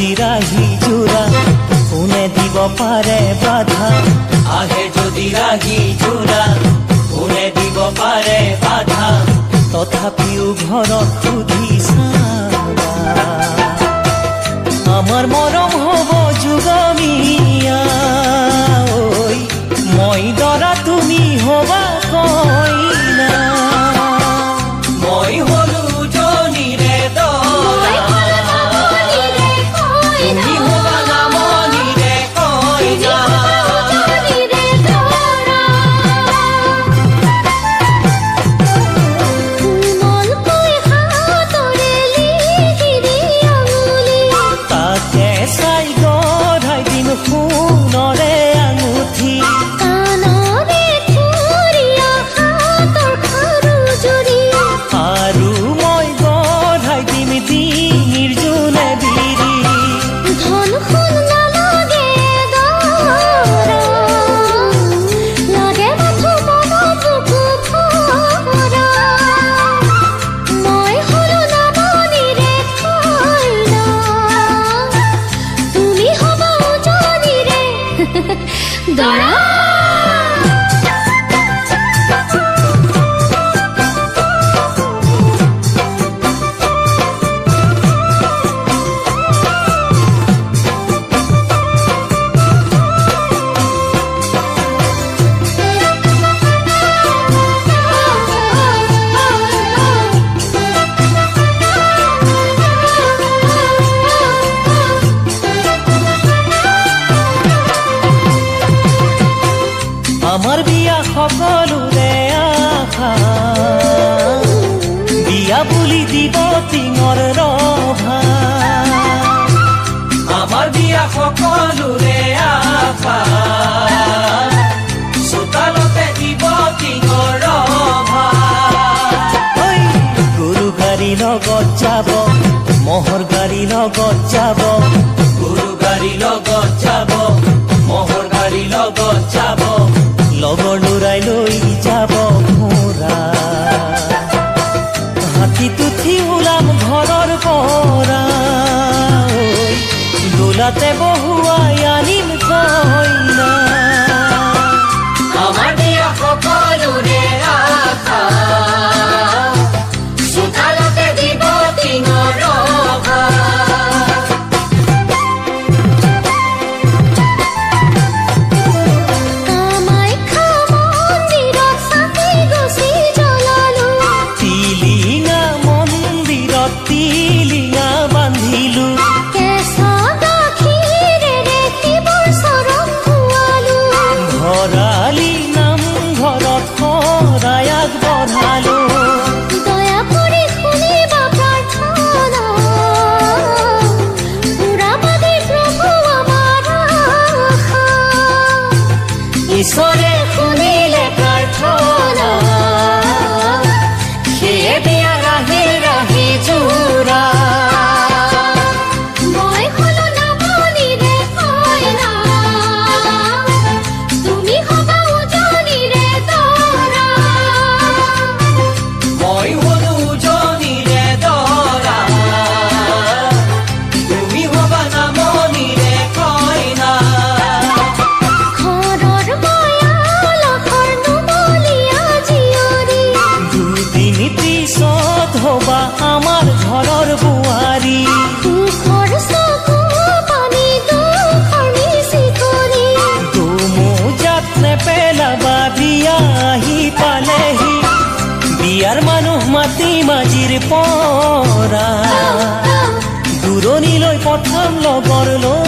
যদি ৰাহি জোৰা কোনে দিব পাৰে বাধা আহে যদি ৰাহি জোৰা কোনে দিব পাৰে বাধা তথাপিও ঘৰত সুধি চাবা আমাৰ মৰম হ'ব যুগমীয়া ঐ মই দৰা তুমি হবা কইনা মই হলো জনীৰে দৰা তুমি হবা নামনিৰে কইনা তাকে চাই গঢ়াই দিম সোণৰে আঙুঠি আৰু মই গঢ়াই দিম ডিঙিৰ জোনে বিৰি দৰা আমাৰ বিয়া সকলোৰে আশা বিয়া বুলি দিব টিঙৰ ৰভা আমাৰ বিয়া সকলোৰে আশা চোতালতে দিব টিঙৰ ৰভা গৰু গাড়ী লগত যাব মহৰ গাড়ী লগত যাব গৰু গাড়ী লগত যাব মহৰ গাড়ী লগত যাব লগৰ লৰাই লৈ যাব ঘোঁৰা হাতীত উঠি ওলাম ঘৰৰ পৰা দোলাতে বহুৱাই আনিম কইনা আমাৰ বিয়া সকলোৰে আশা চোতালতে দিব টিঙৰ ৰভা টিলিঙা বান্ধিলো ভৰালি নাম ঘৰত শৰাই আগবঢ়ালো দয়া কৰি শুনিবা প্ৰাৰ্থনা পুৰাবাদী প্ৰভু আমাৰ আশা ঈশ্বৰে শুনিলে প্ৰাৰ্থনা সেয়ে বিয়া ৰাহি ৰাহি জোৰা মই হলো নামনিৰে কইনা তুমি হবা উজনিৰে দৰা মই হলো উজনিৰে দৰা তুমি হবা নামনিৰে কইনা ঘৰৰ ময়ালখৰ নুমলীয়া জীয়ৰী দুদিন পিছত হবা আমাৰ ঘৰৰ বোৱাৰী সুখৰ চকু পানী দুখৰ মিচি কৰি দুমোজাত নেপেলাবা বিয়া আহি পালেহি বিয়াৰ মানুহ মাতি মাজিৰ পৰা দূৰণিলৈ পঠাম লগৰ লৈ